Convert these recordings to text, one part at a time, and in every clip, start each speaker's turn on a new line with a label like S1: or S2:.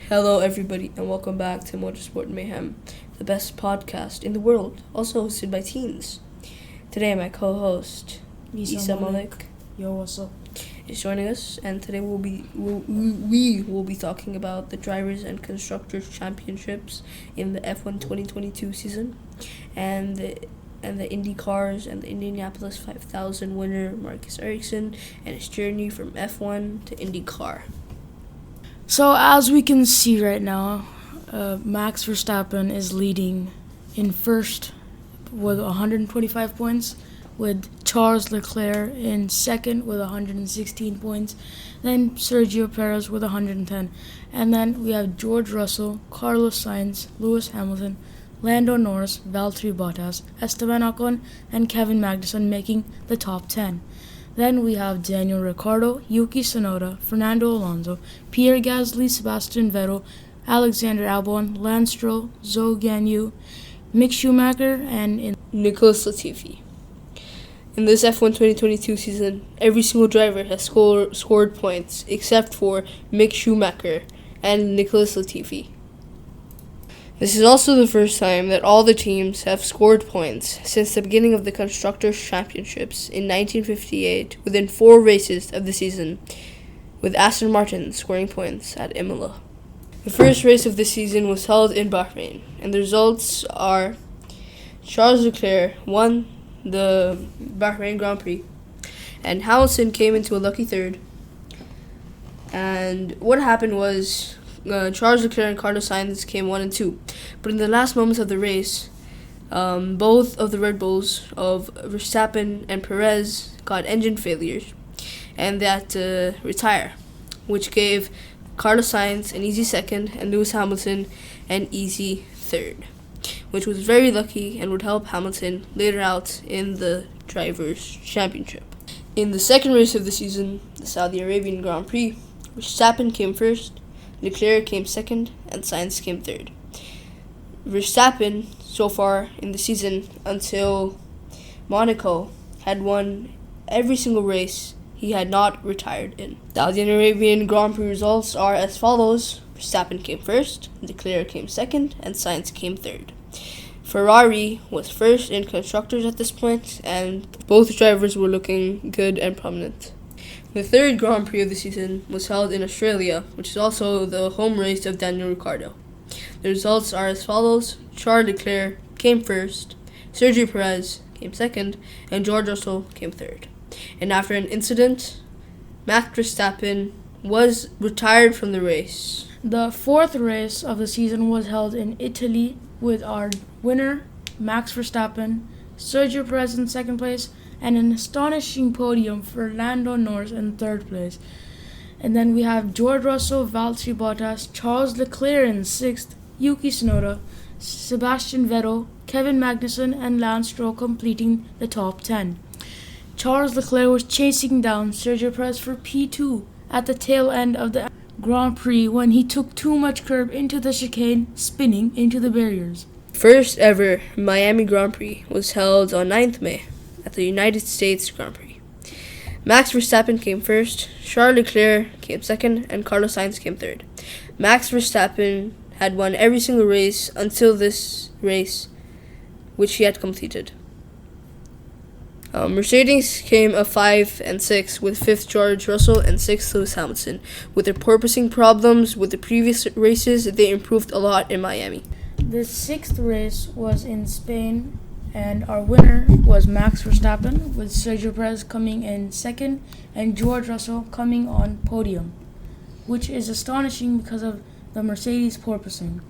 S1: Hello, everybody, and welcome back to Motorsport Mayhem, the best podcast in the world, also hosted by teens. Today, my co-host, Isa Malik,
S2: Yo, what's up?
S1: is joining us, and today we will be talking about the Drivers and Constructors Championships in the F1 2022 season, and the Indycars and the Indianapolis 5000 winner Marcus Erickson and his journey from F1 to Indycar.
S2: So, as we can see right now, Max Verstappen is leading in first with 125 points, with Charles Leclerc in second with 116 points, then Sergio Perez with 110. And then we have George Russell, Carlos Sainz, Lewis Hamilton, Lando Norris, Valtteri Bottas, Esteban Ocon, and Kevin Magnussen making the top 10. Then we have Daniel Ricciardo, Yuki Tsunoda, Fernando Alonso, Pierre Gasly, Sebastian Vettel, Alexander Albon, Lance Stroll, Zhou Guanyu, Mick Schumacher, and
S1: Nicholas Latifi. In this F1 2022 season, every single driver has scored points except for Mick Schumacher and Nicholas Latifi. This is also the first time that all the teams have scored points since the beginning of the Constructors' Championships in 1958 within 4 races of the season, with Aston Martin scoring points at Imola. The first race of the season was held in Bahrain, and the results are Charles Leclerc won the Bahrain Grand Prix, and Hamilton came into a lucky third. And what happened was Charles Leclerc and Carlos Sainz came 1 and 2, but in the last moments of the race, both of the Red Bulls of Verstappen and Perez got engine failures, and they had to retire, which gave Carlos Sainz an easy second and Lewis Hamilton an easy third, which was very lucky and would help Hamilton later out in the Drivers' Championship. In the second race of the season, the Saudi Arabian Grand Prix, Verstappen came first, Leclerc came second, and Sainz came third. Verstappen, so far in the season until Monaco, had won every single race he had not retired in. The Saudi Arabian Grand Prix results are as follows. Verstappen came first, Leclerc came second, and Sainz came third. Ferrari was first in constructors at this point, and both drivers were looking good and prominent. The third Grand Prix of the season was held in Australia, which is also the home race of Daniel Ricciardo. The results are as follows. Charles Leclerc came first, Sergio Perez came second, and George Russell came third. And after an incident, Max Verstappen was retired from the race.
S2: the fourth race of the season was held in Italy with our winner, Max Verstappen, Sergio Perez in second place, and an astonishing podium for Lando Norris in third place. And then we have George Russell, Valtteri Bottas, Charles Leclerc in sixth, Yuki Tsunoda, Sebastian Vettel, Kevin Magnussen, and Lance Stroll completing the top 10. Charles Leclerc was chasing down Sergio Perez for P2 at the tail end of the Grand Prix when he took too much curb into the chicane, spinning into the barriers.
S1: First ever Miami Grand Prix was held on 9th May at the United States Grand Prix. Max Verstappen came first, Charles Leclerc came second, and Carlos Sainz came third. Max Verstappen had won every single race until this race, which he had completed. Mercedes came a 5 and 6 with 5th George Russell and 6th Lewis Hamilton. With their porpoising problems with the previous races, they improved a lot in Miami.
S2: The sixth race was in Spain, and our winner was Max Verstappen, with Sergio Perez coming in second and George Russell coming on podium, which is astonishing because of the Mercedes porpoising.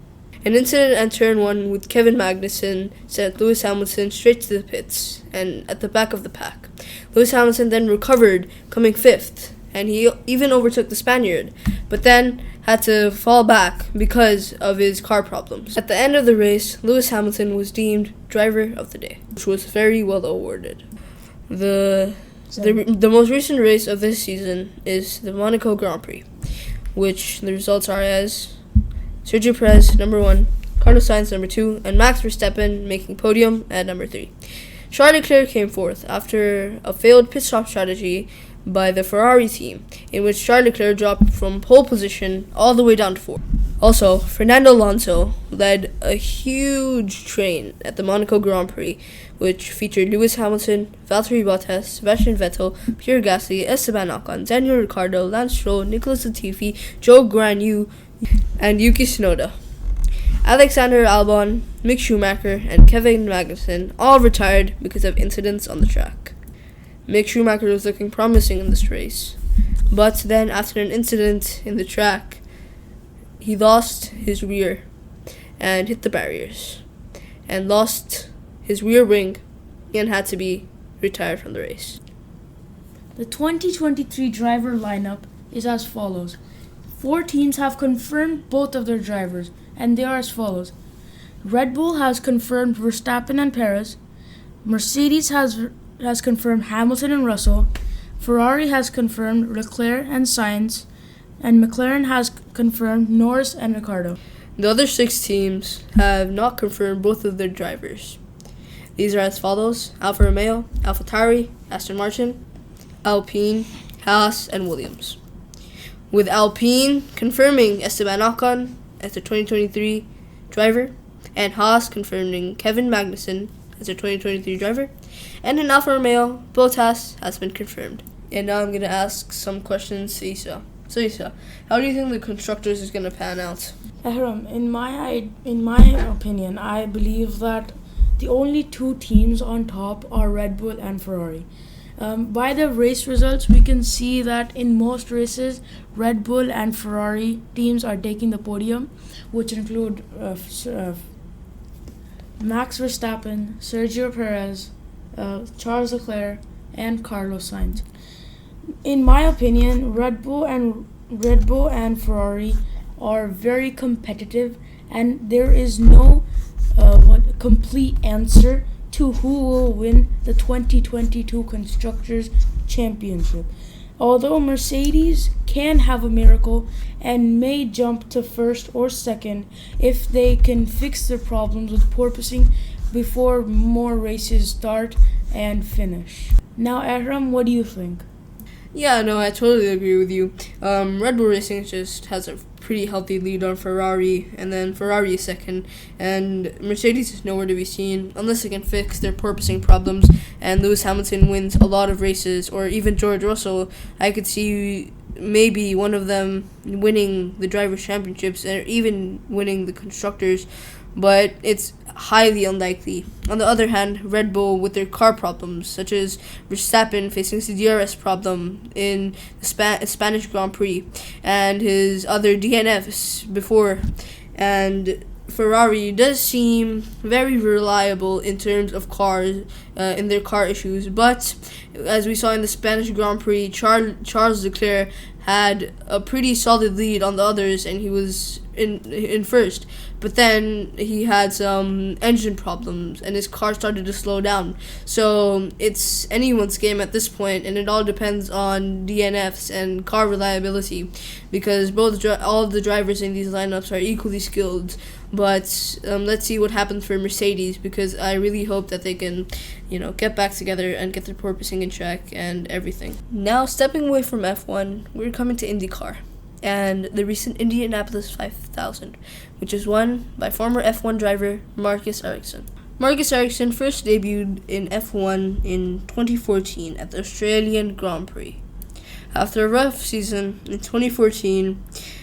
S1: An incident at turn 1 with Kevin Magnussen sent Lewis Hamilton straight to the pits and at the back of the pack. Lewis Hamilton then recovered, coming 5th, and he even overtook the Spaniard, but then had to fall back because of his car problems. At the end of the race, Lewis Hamilton was deemed Driver of the Day, which was very well awarded. The most recent race of this season is the Monaco Grand Prix, which the results are as Sergio Perez, number 1, Carlos Sainz, number 2, and Max Verstappen making podium at number 3. Charles Leclerc came 4th after a failed pit stop strategy by the Ferrari team, in which Charles Leclerc dropped from pole position all the way down to 4th. Also, Fernando Alonso led a huge train at the Monaco Grand Prix, which featured Lewis Hamilton, Valtteri Bottas, Sebastian Vettel, Pierre Gasly, Esteban Ocon, Daniel Ricciardo, Lance Stroll, Nicolas Latifi, Joe Guanyu, and Yuki Tsunoda. Alexander Albon, Mick Schumacher, and Kevin Magnussen all retired because of incidents on the track. Mick Schumacher was looking promising in this race, but then after an incident in the track, he lost his rear and hit the barriers and lost his rear wing and had to be retired from the race.
S2: The 2023 driver lineup is as follows. 4 teams have confirmed both of their drivers, and they are as follows. Red Bull has confirmed Verstappen and Perez. Mercedes has confirmed Hamilton and Russell. Ferrari has confirmed Leclerc and Sainz. And McLaren has confirmed Norris and Ricciardo.
S1: The other 6 teams have not confirmed both of their drivers. These are as follows: Alfa Romeo, AlphaTauri, Aston Martin, Alpine, Haas, and Williams. With Alpine confirming Esteban Ocon as their 2023 driver, and Haas confirming Kevin Magnussen as their 2023 driver, and in Alfa Romeo, Bottas has been confirmed. And now I'm going to ask some questions to Isa. So Isa, how do you think the constructors is going to pan out?
S2: Ahram, in my opinion, I believe that the only 2 teams on top are Red Bull and Ferrari. By the race results, we can see that in most races, Red Bull and Ferrari teams are taking the podium, which include Max Verstappen, Sergio Perez, Charles Leclerc, and Carlos Sainz. In my opinion, Red Bull and Ferrari are very competitive, and there is no complete answer to who will win the 2022 Constructors' Championship. Although Mercedes can have a miracle and may jump to first or second if they can fix their problems with porpoising before more races start and finish. Now, Ahram, what do you think?
S1: Yeah, no, I totally agree with you. Red Bull Racing just has a pretty healthy lead on Ferrari, and then Ferrari is second, and Mercedes is nowhere to be seen unless they can fix their porpoising problems, and Lewis Hamilton wins a lot of races, or even George Russell. I could see maybe one of them winning the Drivers' Championships, or even winning the Constructors, but it's highly unlikely. On the other hand, Red Bull, with their car problems, such as Verstappen facing the DRS problem in the Spanish Grand Prix, and his other DNFs before, and Ferrari does seem very reliable in terms of cars, in their car issues, but as we saw in the Spanish Grand Prix, Charles Leclerc had a pretty solid lead on the others, and he was in first, but then he had some engine problems and his car started to slow down. So it's anyone's game at this point, and it all depends on DNFs and car reliability, because all of the drivers in these lineups are equally skilled. But let's see what happens for Mercedes, because I really hope that they can, get back together and get their porpoising in check and everything. Now, stepping away from F1, we're coming to Indycar and the recent Indianapolis 5000, which is won by former F1 driver Marcus Erickson. Marcus Erickson first debuted in F1 in 2014 at the Australian Grand Prix. After a rough season in 2014,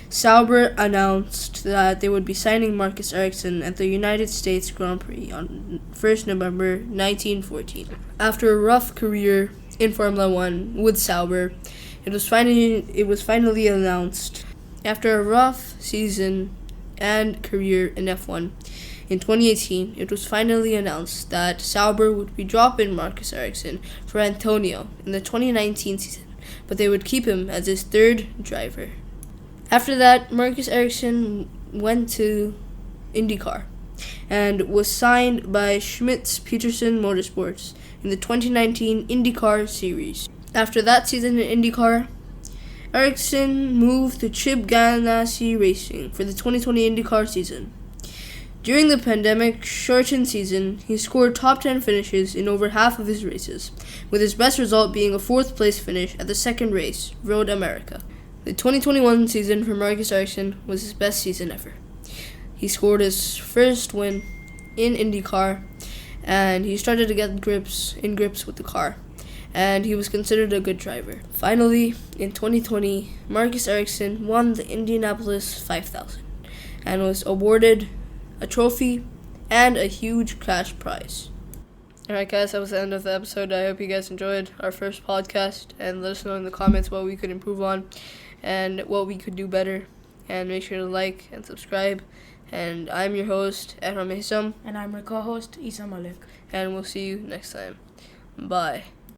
S1: Sauber announced that they would be signing Marcus Erickson at the United States Grand Prix on 1st November 1914. After a rough career in Formula 1 with Sauber, it was finally announced. After a rough season and career in F1, in 2018, it was finally announced that Sauber would be dropping Marcus Erickson for Antonio in the 2019 season, but they would keep him as his third driver. After that, Marcus Erickson went to Indycar and was signed by Schmitz Peterson Motorsports in the 2019 Indycar Series. After that season in Indycar, Erickson moved to Chip Ganassi Racing for the 2020 Indycar season. During the pandemic-shortened season, he scored top 10 finishes in over half of his races, with his best result being a 4th place finish at the second race, Road America. The 2021 season for Marcus Erickson was his best season ever. He scored his first win in Indycar, and he started to get grips with the car, and he was considered a good driver. Finally, in 2020, Marcus Erickson won the Indianapolis 5000 and was awarded a trophy and a huge cash prize. Alright guys, that was the end of the episode. I hope you guys enjoyed our first podcast, and let us know in the comments what we could improve on and what we could do better. And make sure to like and subscribe. And I'm your host, Ericson.
S2: And I'm your co-host, Isa Malik.
S1: And we'll see you next time. Bye.